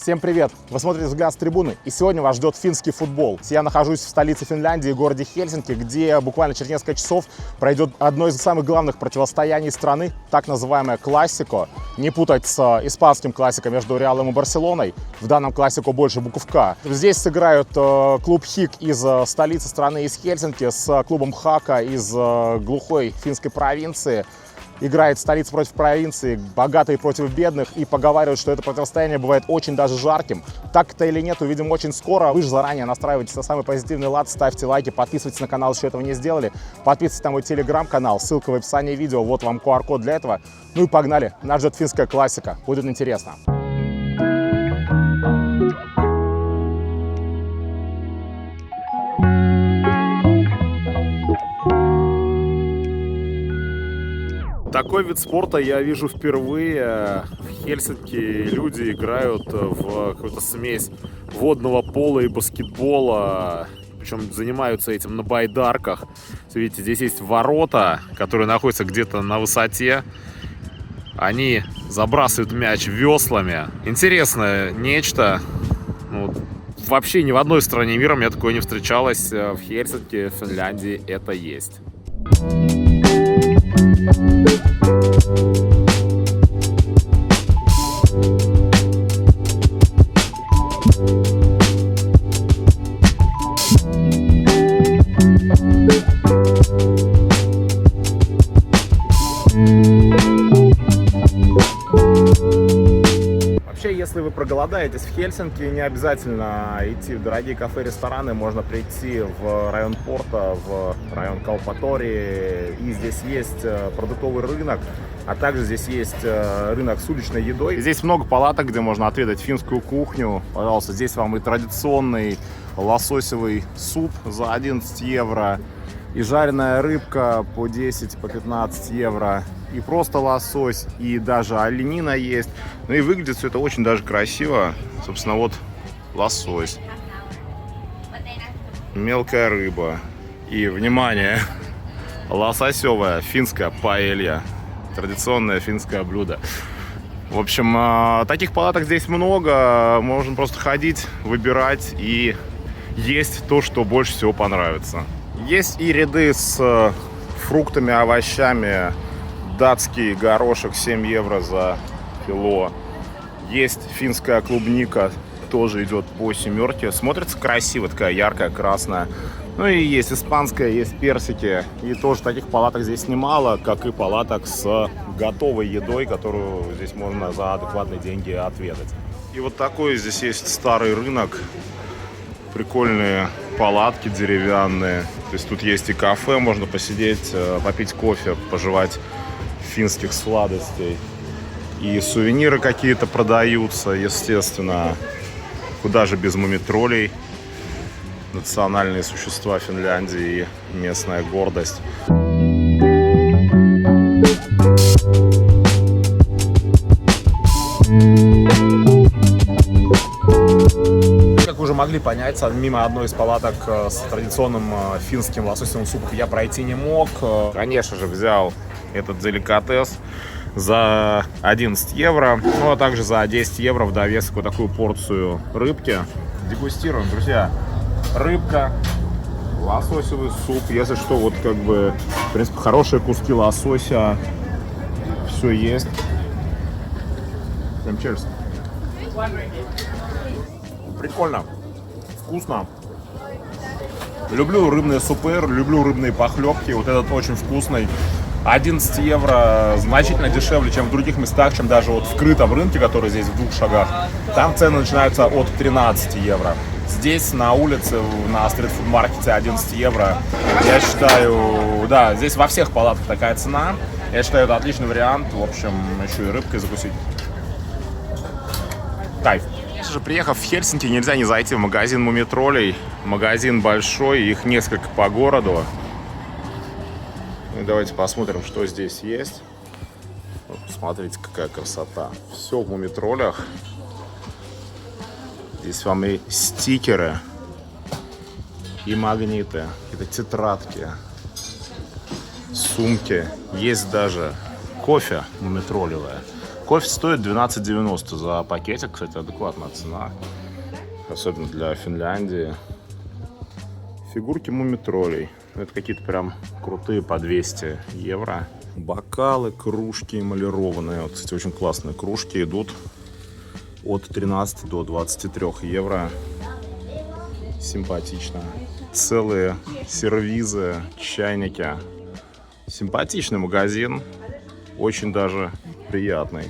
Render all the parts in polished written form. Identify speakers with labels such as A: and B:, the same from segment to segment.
A: Всем привет! Вы смотрите «Взгляд с трибуны», и сегодня вас ждет финский футбол. Я нахожусь в столице Финляндии, городе Хельсинки, где буквально через несколько часов пройдет одно из самых главных противостояний страны, так называемое «Классико». Не путать с испанским «Классико» между Реалом и Барселоной. В данном «Классико» больше букв «К». Здесь сыграют клуб «Хик» из столицы страны, из Хельсинки, с клубом «Хака» из глухой финской провинции. Играет столица против провинции, богатые против бедных, и поговаривают, что это противостояние бывает очень даже жарким. Так это или нет, увидим очень скоро. Вы же заранее настраивайтесь на самый позитивный лад, ставьте лайки, подписывайтесь на канал, если этого не сделали. Подписывайтесь на мой телеграм-канал, ссылка в описании видео, вот вам QR-код для этого. Ну и погнали, нас ждет финская классика, будет интересно. Такой вид спорта я вижу впервые. В Хельсинки люди играют в какую-то смесь водного пола и баскетбола. Причем занимаются этим на байдарках. Видите, здесь есть ворота, которые находятся где-то на высоте. Они забрасывают мяч веслами. Интересное нечто. Ну, вообще ни в одной стране мира мне такое не встречалось. В Хельсинки, в Финляндии это есть. Вообще, если вы проголодаетесь в Хельсинки, не обязательно идти в дорогие кафе и рестораны, можно прийти в район порта, в район Каупатори, и здесь есть продуктовый рынок, а также здесь есть рынок с уличной едой. Здесь много палаток, где можно отведать финскую кухню. Пожалуйста, здесь вам и традиционный лососевый суп за 11 евро, и жареная рыбка по 10, по 15 евро, и просто лосось, и даже оленина есть. Ну и выглядит все это очень даже красиво. Собственно, вот лосось, мелкая рыба и, внимание, лососевая финская паэлья. Традиционное финское блюдо. В общем, таких палаток здесь много. Можно просто ходить, выбирать и есть то, что больше всего понравится. Есть и ряды с фруктами, овощами. Датский горошек 7 евро за кило. Есть финская клубника, тоже идет по семерке. Смотрится красиво, такая яркая, красная. Ну и есть испанская, есть персики. И тоже таких палаток здесь немало, как и палаток с готовой едой, которую здесь можно за адекватные деньги отведать. И вот такой здесь есть старый рынок. Прикольные палатки деревянные. То есть тут есть и кафе, можно посидеть, попить кофе, пожевать финских сладостей. И сувениры какие-то продаются, естественно. Куда же без мумитролей. Национальные существа Финляндии и местная гордость. Как вы уже могли понять, мимо одной из палаток с традиционным финским лососевым супом я пройти не мог. Конечно же, взял этот деликатес за 11 евро, ну а также за 10 евро в довесок вот такую порцию рыбки. Дегустируем, друзья. Рыбка, лососевый суп, если что, вот как бы, в принципе, хорошие куски лосося, все есть. Прям cheers. Прикольно, вкусно. Люблю рыбные супы, люблю рыбные похлебки, вот этот очень вкусный. 11 евро значительно дешевле, чем в других местах, чем даже вот в крытом рынке, который здесь в 2 шагах. Там цены начинаются от 13 евро. Здесь на улице, на стрит-фуд-маркете 11 евро. Я считаю, да, здесь во всех палатках такая цена. Я считаю, это отличный вариант. В общем, еще и рыбкой закусить. Кайф. Конечно же, приехав в Хельсинки, нельзя не зайти в магазин мумитролей. Магазин большой, их несколько по городу. И давайте посмотрим, что здесь есть. Вот, посмотрите, какая красота. Все в мумитролях. Здесь вам и стикеры, и магниты, какие-то тетрадки, сумки. Есть даже кофе мумитролевое. Кофе стоит 12,90 за пакетик. Кстати, адекватная цена. Особенно для Финляндии. Фигурки мумитролей. Это какие-то прям крутые по 200 евро. Бокалы, кружки эмалированные. Вот, кстати, очень классные кружки идут от 13 до 23 евро. Симпатично. Целые сервизы, чайники. Симпатичный магазин. Очень даже приятный.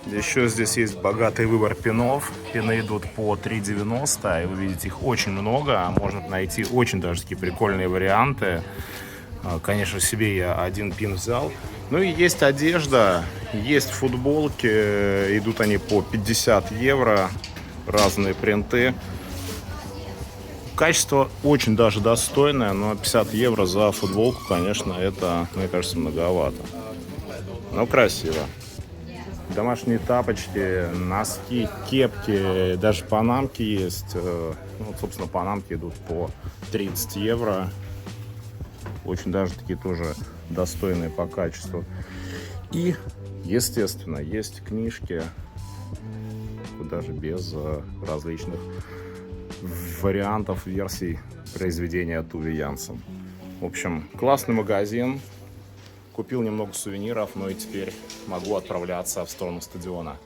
A: Еще здесь есть богатый выбор пинов. Пины идут по 3,90. И вы видите, их очень много. Можно найти очень даже такие прикольные варианты. Конечно, себе я один пин взял. Ну и есть одежда, есть футболки. Идут они по 50 евро. Разные принты. Качество очень даже достойное, но 50 евро за футболку, конечно, это, мне кажется, многовато. Но красиво. Домашние тапочки, носки, кепки, даже панамки есть. Ну, собственно, панамки идут по 30 евро. Очень даже такие тоже достойные по качеству. И, естественно, есть книжки, даже без различных вариантов, версий произведения Туве Янсен. В общем, классный магазин. Купил немного сувениров, но и теперь могу отправляться в сторону стадиона.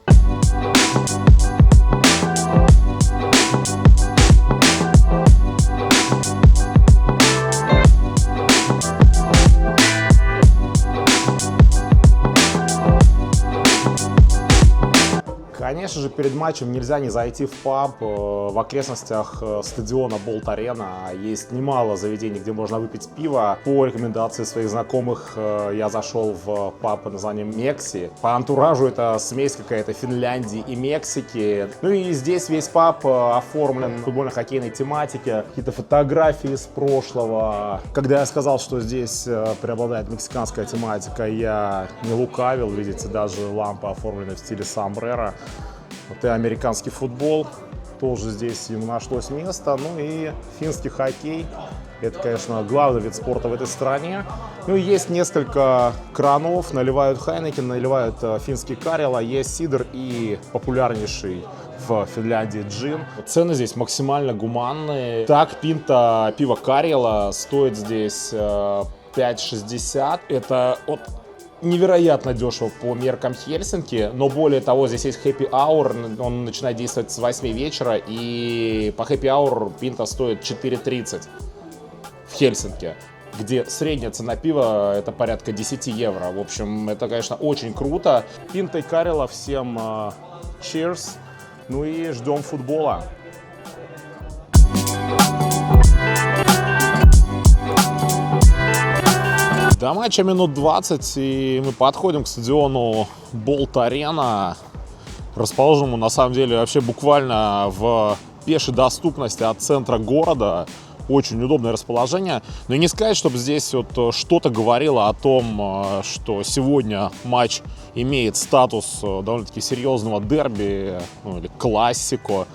A: Конечно же, перед матчем нельзя не зайти в паб. В окрестностях стадиона Болт-Арена есть немало заведений, где можно выпить пиво. По рекомендации своих знакомых я зашел в паб под названием Мекси. По антуражу это смесь какая-то Финляндии и Мексики. Ну и здесь весь паб оформлен в футбольно-хоккейной тематике. Какие-то фотографии из прошлого. Когда я сказал, что здесь преобладает мексиканская тематика, я не лукавил. Видите, даже лампы оформлены в стиле сомбреро. Вот и американский футбол, тоже здесь ему нашлось место. Ну и финский хоккей, это, конечно, главный вид спорта в этой стране. Ну и есть несколько кранов, наливают Хайнекен, наливают финский Карела, есть сидр и популярнейший в Финляндии джин. Цены здесь максимально гуманные. Так, пинта пива Карела стоит здесь 5,60. Это от невероятно дешево по меркам Хельсинки, но более того, здесь есть happy hour, он начинает действовать с 8 вечера, и по happy hour пинта стоит 4,30 в Хельсинки, где средняя цена пива это порядка 10 евро. В общем, это, конечно, очень круто. Пинта и Карела всем cheers, ну и ждем футбола. До матча минут 20, и мы подходим к стадиону Болт-Арена, расположенному на самом деле вообще буквально в пешей доступности от центра города. Очень удобное расположение. Но не сказать, чтобы здесь вот что-то говорило о том, что сегодня матч имеет статус довольно-таки серьезного дерби, ну, или классико.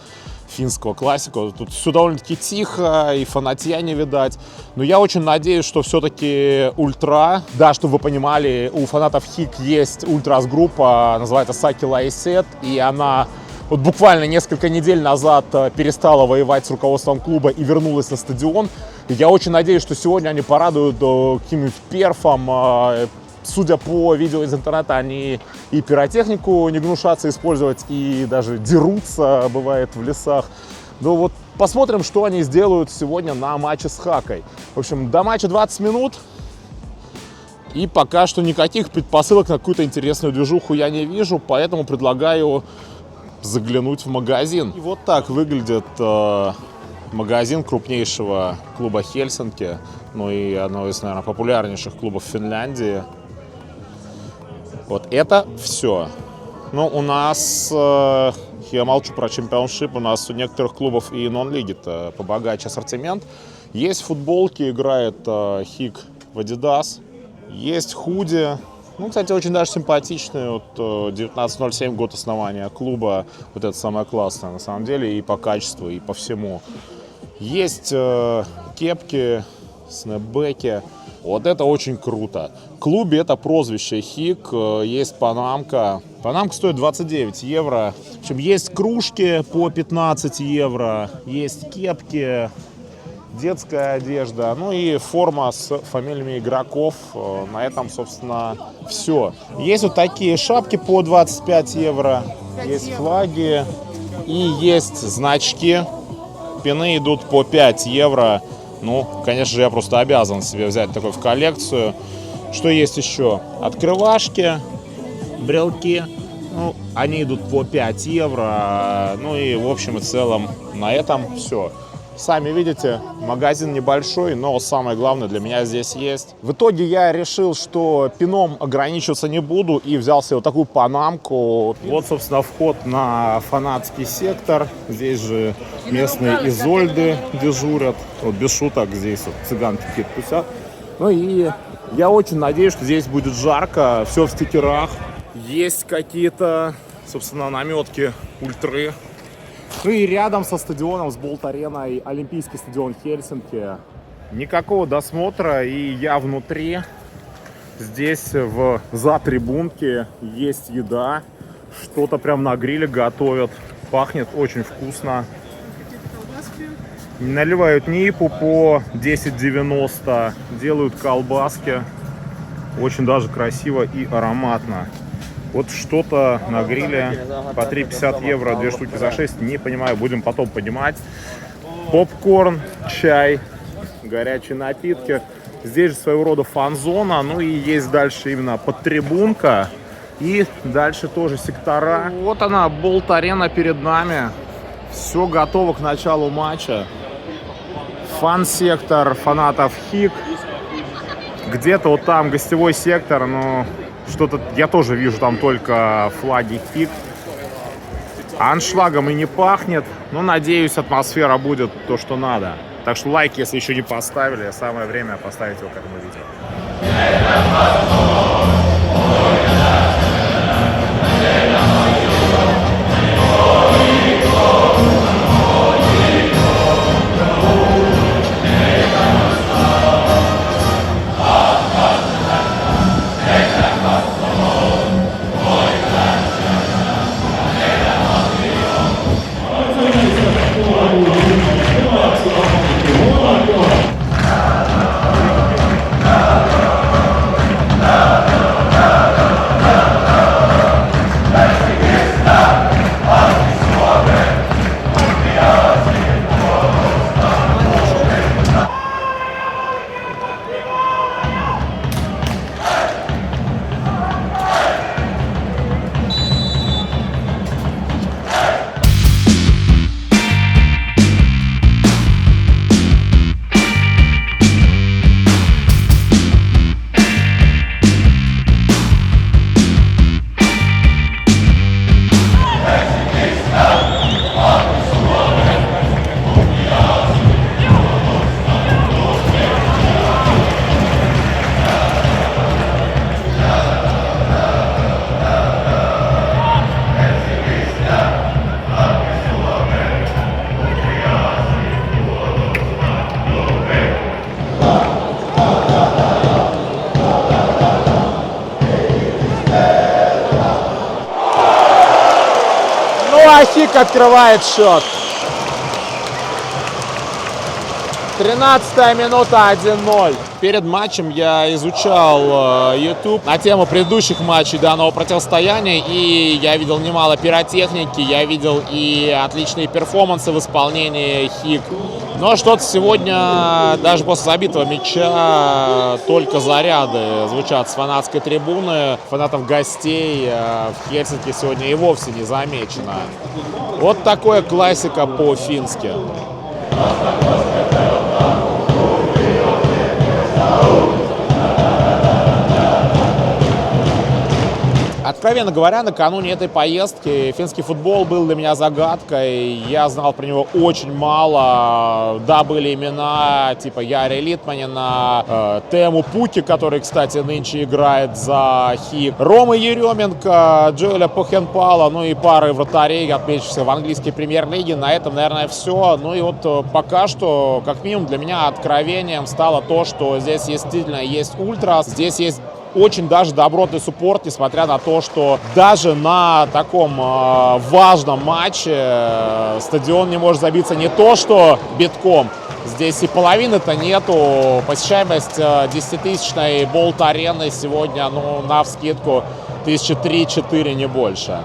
A: Финского классика. Тут все довольно-таки тихо, и фанатья не видать. Но я очень надеюсь, что все-таки ультра, да, чтобы вы понимали, у фанатов ХИК есть ультрас-группа, называется Саки Лайсет, и она вот буквально несколько недель назад перестала воевать с руководством клуба и вернулась на стадион. И я очень надеюсь, что сегодня они порадуют каким-нибудь перфом. Судя по видео из интернета, они и пиротехнику не гнушатся использовать, и даже дерутся, бывает, в лесах. Ну вот посмотрим, что они сделают сегодня на матче с Хакой. В общем, до матча 20 минут. И пока что никаких предпосылок на какую-то интересную движуху я не вижу, поэтому предлагаю заглянуть в магазин. И вот так выглядит магазин крупнейшего клуба Хельсинки, ну и одного из, наверное, популярнейших клубов Финляндии. Вот это все. Ну, у нас, я молчу про чемпионшип, у нас у некоторых клубов и нон-лиги-то побогаче ассортимент. Есть футболки, играет ХИК в Adidas, есть худи. Ну, кстати, очень даже симпатичный. Вот 1907 год основания клуба. Вот это самое классное на самом деле и по качеству, и по всему. Есть кепки, снэпбеки. Вот это очень круто. В клубе это прозвище Хик, есть панамка. Панамка стоит 29 евро. В общем, есть кружки по 15 евро, есть кепки, детская одежда, ну и форма с фамилиями игроков. На этом, собственно, все. Есть вот такие шапки по 25 евро, есть флаги и есть значки. Пины идут по 5 евро. Ну, конечно же, я просто обязан себе взять такой в коллекцию. Что есть еще? Открывашки, брелки. Ну, они идут по 5 евро. Ну и в общем и целом на этом все. Сами видите, магазин небольшой, но самое главное для меня здесь есть. В итоге я решил, что пином ограничиваться не буду и взял себе вот такую панамку. Вот, собственно, вход на фанатский сектор. Здесь же местные изольды дежурят. Вот без шуток здесь вот цыганки какие-то тусят. Ну и я очень надеюсь, что здесь будет жарко. Все в стикерах. Есть какие-то, собственно, наметки ультры. Ну и рядом со стадионом, с Болт-ареной, Олимпийский стадион Хельсинки. Никакого досмотра, и я внутри. Здесь за трибунки есть еда. Что-то прям на гриле готовят. Пахнет очень вкусно. Наливают нипу по 10,90. Делают колбаски. Очень даже красиво и ароматно. Вот что-то на гриле по 3,50 евро, 2 штуки за 6, не понимаю, будем потом понимать. Попкорн, чай, горячие напитки. Здесь же своего рода фан-зона, ну и есть дальше именно подтрибунка. И дальше тоже сектора. Вот она, Болт-арена перед нами. Все готово к началу матча. Фан-сектор фанатов Хик. Где-то вот там гостевой сектор, но... Что-то я тоже вижу там только флаги Хик. Аншлагом и не пахнет. Но надеюсь, атмосфера будет то, что надо. Так что лайк, если еще не поставили, самое время поставить его к этому видео. Хик открывает счет. 13-я минута, 1-0. Перед матчем я изучал YouTube на тему предыдущих матчей данного противостояния, и я видел немало пиротехники, я видел и отличные перформансы в исполнении Хик. Но что-то сегодня, даже после забитого мяча, только заряды звучат с фанатской трибуны. Фанатов гостей в Хельсинки сегодня и вовсе не замечено. Вот такая классика по-фински.
B: откровенно говоря, накануне этой поездки финский футбол был для меня загадкой. Я знал про него очень мало. Да, были имена типа Яри Литманина, Тему Пуки, который, кстати, нынче играет за ХИК, Ромы Еременко, Джоэля Похенпала, ну и пары вратарей, отмечившихся в английской премьер-лиге. На этом, наверное, все. Ну и вот пока что, как минимум, для меня откровением стало то, что здесь действительно есть ультрас, здесь есть очень даже добротный суппорт, несмотря на то, что даже на таком важном матче стадион не может забиться не то, что битком. Здесь и половины-то нету. Посещаемость 10-тысячной Болт-арены сегодня, ну, навскидку, 3-4, не больше.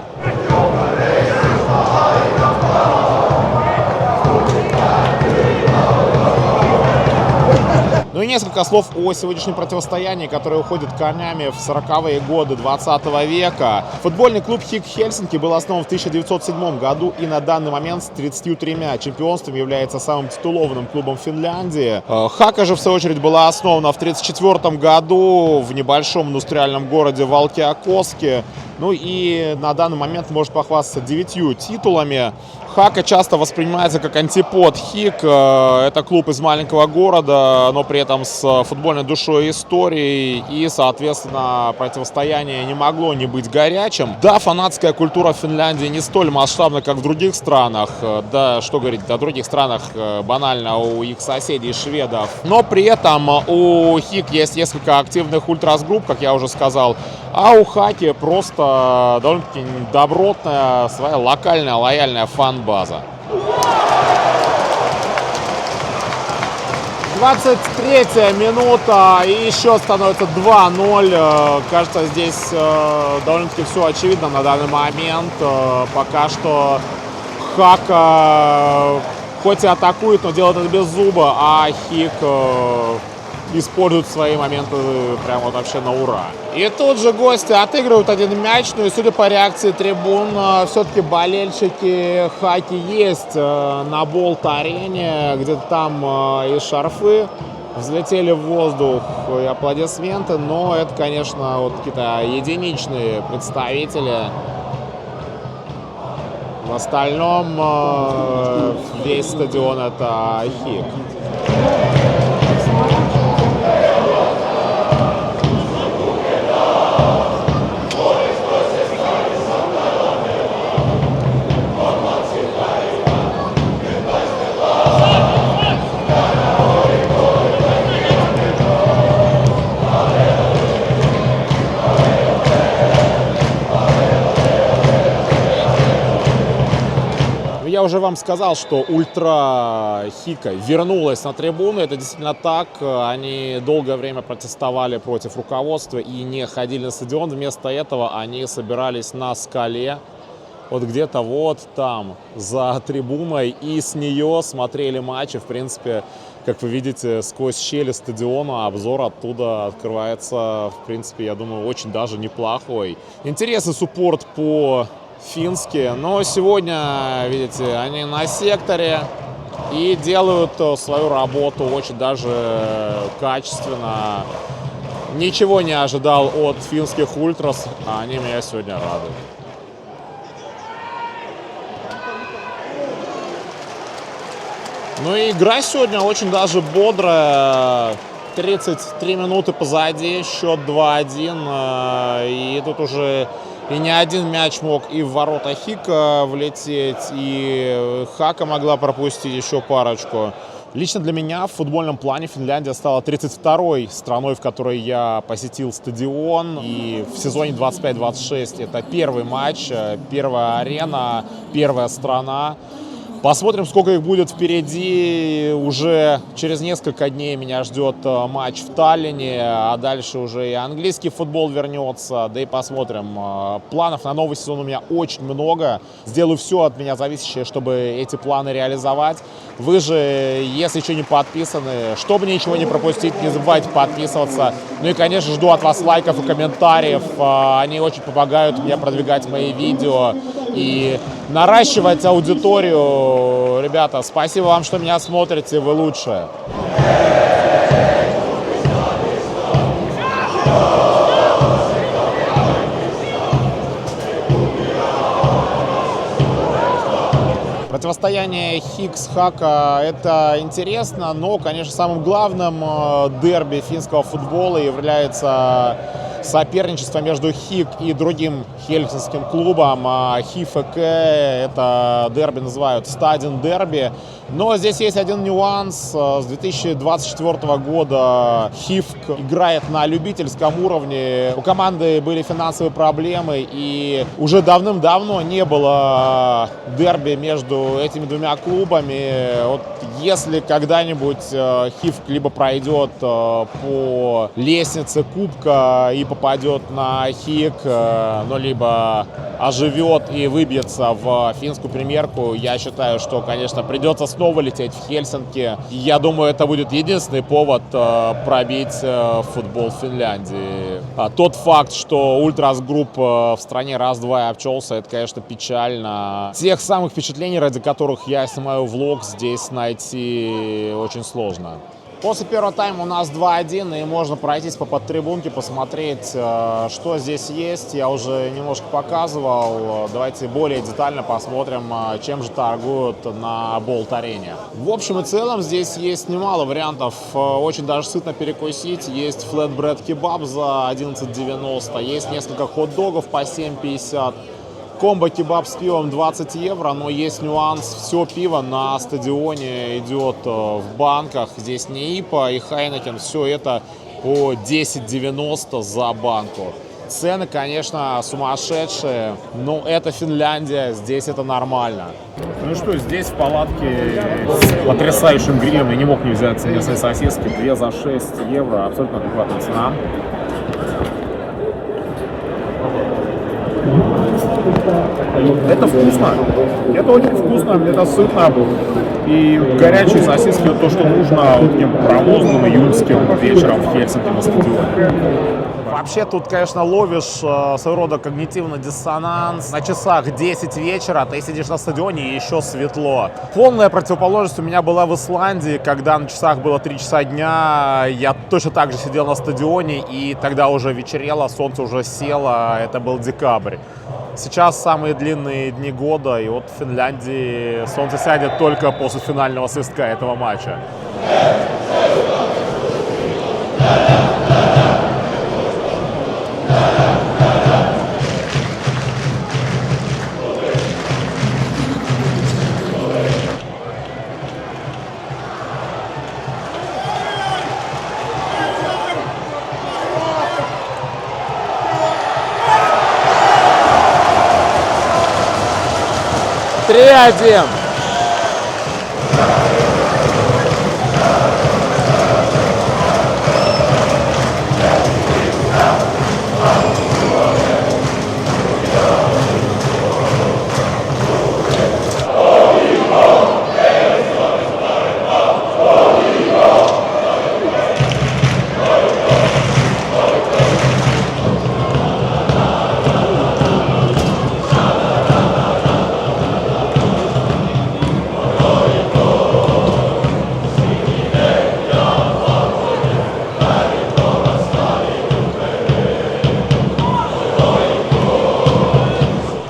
B: Ну и несколько слов о сегодняшнем противостоянии, которое уходит корнями в 40-е годы 20 века. Футбольный клуб ХИК Хельсинки был основан в 1907 году и на данный момент с 33 чемпионствами является самым титулованным клубом Финляндии. Хака же, в свою очередь, была основана в 1934 году в небольшом индустриальном городе Валкиакоске. Ну и на данный момент может похвастаться 9 титулами. Хака часто воспринимается как антипод ХИК. Это клуб из маленького города, но при этом с футбольной душой и историей. И, соответственно, противостояние не могло не быть горячим. Да, фанатская культура в Финляндии не столь масштабна, как в других странах. Да, что говорить, о других странах банально у их соседей шведов. Но при этом у ХИК есть несколько активных ультрас-групп, как я уже сказал. А у Хаки просто довольно-таки добротная, своя локальная, лояльная фан-база. 23-я минута, и еще становится 2-0. Кажется, здесь довольно-таки все очевидно на данный момент. Пока что Хака хоть и атакует, но делает это без зуба, а ХИК используют свои моменты прям вот вообще на ура. И тут же гости отыгрывают один мяч, ну и судя по реакции трибун, все-таки болельщики Хаки есть на Болт-арене, где-то там и шарфы взлетели в воздух, и аплодисменты, но это, конечно, вот какие-то единичные представители. В остальном весь стадион это ХИК. Я уже вам сказал, что ультра ХИКа вернулась на трибуны. Это действительно так. Они долгое время протестовали против руководства и не ходили на стадион. Вместо этого они собирались на скале, вот где-то вот там, за трибуной, и с нее смотрели матчи. В принципе, как вы видите, сквозь щели стадиона обзор оттуда открывается, в принципе, я думаю, очень даже неплохой. Интересный суппорт по финские, но сегодня, видите, они на секторе и делают свою работу очень даже качественно. Ничего не ожидал от финских ультрас, а они меня сегодня радуют. Ну и игра сегодня очень даже бодрая. 33 минуты позади, счет 2-1, и тут уже и не один мяч мог и в ворота ХИКа влететь, и Хака могла пропустить еще парочку. Лично для меня в футбольном плане Финляндия стала 32-й страной, в которой я посетил стадион. И в сезоне 25-26 это первый матч, первая арена, первая страна. Посмотрим, сколько их будет впереди. Уже через несколько дней меня ждет матч в Таллине, а дальше уже и английский футбол вернется. Да и посмотрим. Планов на новый сезон у меня очень много. Сделаю все от меня зависящее, чтобы эти планы реализовать. Вы же, если еще не подписаны, чтобы ничего не пропустить, не забывайте подписываться. Ну и, конечно, жду от вас лайков и комментариев. Они очень помогают мне продвигать мои видео и наращивать аудиторию. Ребята, спасибо вам, что меня смотрите, вы лучшие. Противостояние Хикс-Хака — это интересно, но, конечно, самым главным дерби финского футбола является соперничество между Хик и другим хельсинским клубом. ХИФК — это дерби называют стадион дерби. Но здесь есть один нюанс. С 2024 года ХИФК играет на любительском уровне. У команды были финансовые проблемы, и уже давным-давно не было дерби между этими двумя клубами. Вот если когда-нибудь ХИФК либо пройдет по лестнице Кубка и попадет на ХИК, ну, либо оживет и выбьется в финскую премьерку, я считаю, что, конечно, придется снова лететь в Хельсинки. Я думаю, это будет единственный повод пробить футбол в Финляндии. Тот факт, что Ультрас Групп в стране раз-два и обчелся, это, конечно, печально. Тех самых впечатлений, ради которых я снимаю влог, здесь найти очень сложно. После первого тайма у нас 2-1, и можно пройтись по подтрибунке, посмотреть, что здесь есть. Я уже немножко показывал. Давайте более детально посмотрим, чем же торгуют на Болт-арене. В общем и целом здесь есть немало вариантов очень даже сытно перекусить. Есть флетбред-кебаб за 11,90, есть несколько хот-догов по 7,50. Комбо-кебаб с пивом 20 евро, но есть нюанс. Все пиво на стадионе идет в банках. Здесь не ИПА и Хайнекен. Все это по 10,90 за банку. Цены, конечно, сумасшедшие, но это Финляндия, здесь это нормально. Ну что, здесь в палатке с потрясающим грилем я не мог не взять местные сосиски. 2 за 6 евро, абсолютно адекватная цена. Это вкусно, это очень вкусно, это сытно, и горячие сосиски — то, что нужно вот таким промозглым июньским вечером в Хельсинки на стадионе. Вообще тут, конечно, ловишь своего рода когнитивный диссонанс. На часах 10 вечера ты сидишь на стадионе и еще светло. Полная противоположность у меня была в Исландии, когда на часах было 3 часа дня. Я точно так же сидел на стадионе, и тогда уже вечерело, солнце уже село, это был декабрь. Сейчас самые длинные дни года, и вот в Финляндии солнце сядет только после финального свистка этого матча. Три-один.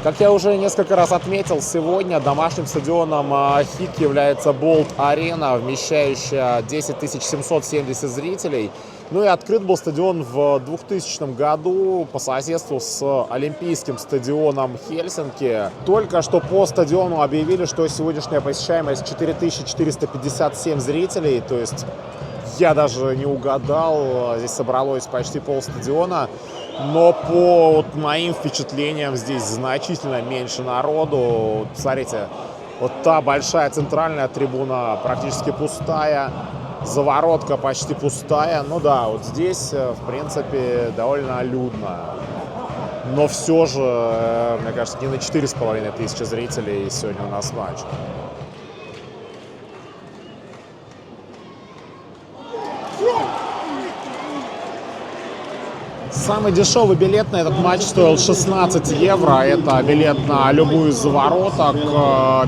B: Как я уже несколько раз отметил, сегодня домашним стадионом ХИК является Болт-арена, вмещающая 10 770 зрителей. Ну и открыт был стадион в 2000 году по соседству с Олимпийским стадионом Хельсинки. Только что по стадиону объявили, что сегодняшняя посещаемость 4457 зрителей, то есть я даже не угадал, здесь собралось почти полстадиона. Но по вот моим впечатлениям здесь значительно меньше народу. Смотрите, вот та большая центральная трибуна практически пустая, заворотка почти пустая. Ну да, вот здесь, в принципе, довольно людно. Но все же, мне кажется, не на 4500 зрителей сегодня у нас матч. Самый дешевый билет на этот матч стоил 16 евро. Это билет на любую из завороток.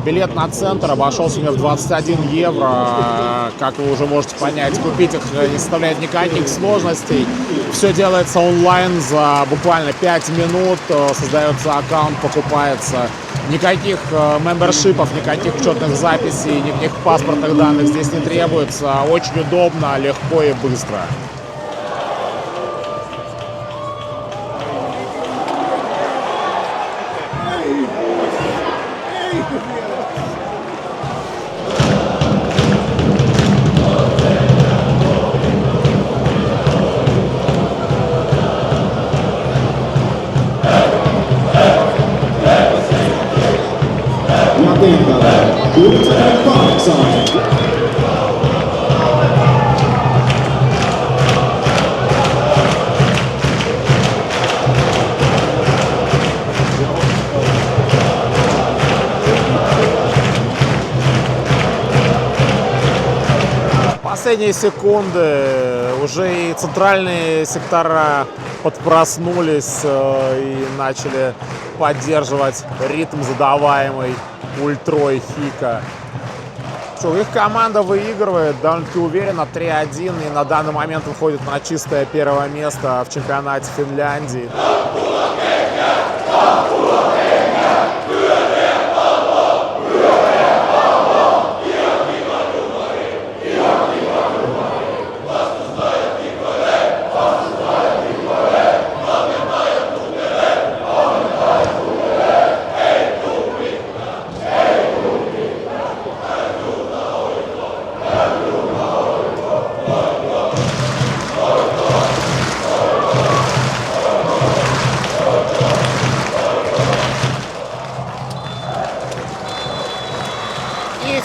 B: Билет на центр обошелся мне в 21 евро. Как вы уже можете понять, купить их не составляет никаких сложностей. Все делается онлайн за буквально 5 минут. Создается аккаунт, покупается Никаких мембершипов, никаких учетных записей, никаких паспортных данных здесь не требуется. Очень удобно, легко и быстро. Последние секунды уже и центральные сектора подпроснулись и начали поддерживать ритм, задаваемый ультрой Хика. Их команда выигрывает довольно-таки уверенно 3-1 и на данный момент выходит на чистое первое место в чемпионате Финляндии.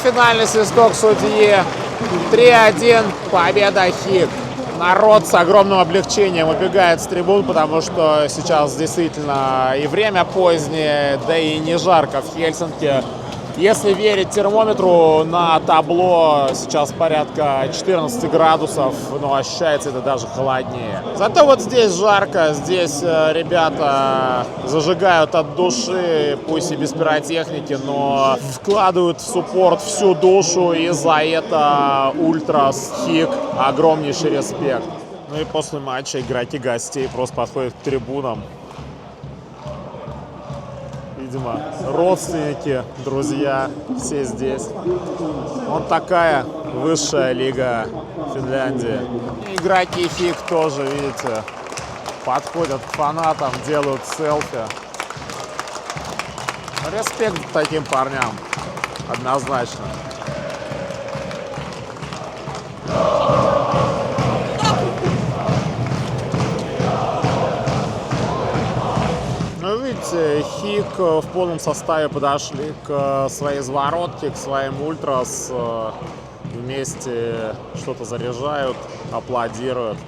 B: Финальный свисток судьи. 3-1. Победа Хик. Народ с огромным облегчением убегает с трибун, потому что сейчас действительно и время позднее, да и не жарко в Хельсинки. Если верить термометру, на табло сейчас порядка 14 градусов, но ощущается это даже холоднее. Зато вот здесь жарко, здесь ребята зажигают от души, пусть и без пиротехники, но вкладывают в суппорт всю душу, и за это Ультрас Хик огромнейший респект. Ну и после матча игроки гостей просто подходят к трибунам. Видимо, родственники, друзья, все здесь. Вот такая высшая лига Финляндии. Игроки Хик тоже, видите, подходят к фанатам, делают селфи. Респект таким парням, однозначно. Видите, Хик в полном составе подошли к своей изворотке, к своим ультрас. Вместе что-то заряжают, аплодируют.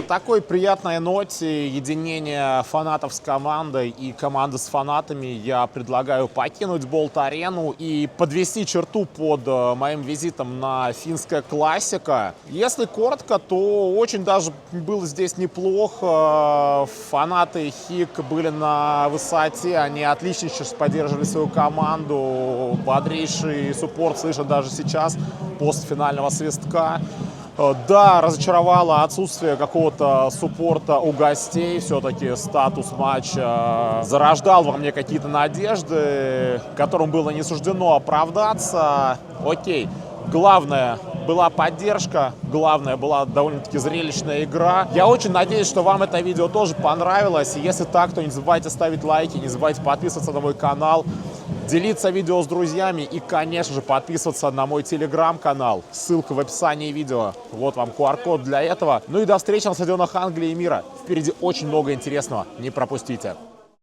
B: Такой приятной ноте единения фанатов с командой и команды с фанатами я предлагаю покинуть Болт-арену и подвести черту под моим визитом на финская классика. Если коротко, то очень даже было здесь неплохо. Фанаты Хик были на высоте, они отлично сейчас поддерживали свою команду. Бодрейший суппорт слышат даже сейчас, после финального свистка. Да, разочаровало отсутствие какого-то суппорта у гостей. Все-таки статус матча зарождал во мне какие-то надежды, которым было не суждено оправдаться. Окей, главное была поддержка, главное была довольно-таки зрелищная игра. Я очень надеюсь, что вам это видео тоже понравилось. И если так, то не забывайте ставить лайки, не забывайте подписываться на мой канал, делиться видео с друзьями и, конечно же, подписываться на мой телеграм-канал. Ссылка в описании видео. Вот вам QR-код для этого. Ну и до встречи на стадионах Англии и мира. Впереди очень много интересного. Не пропустите.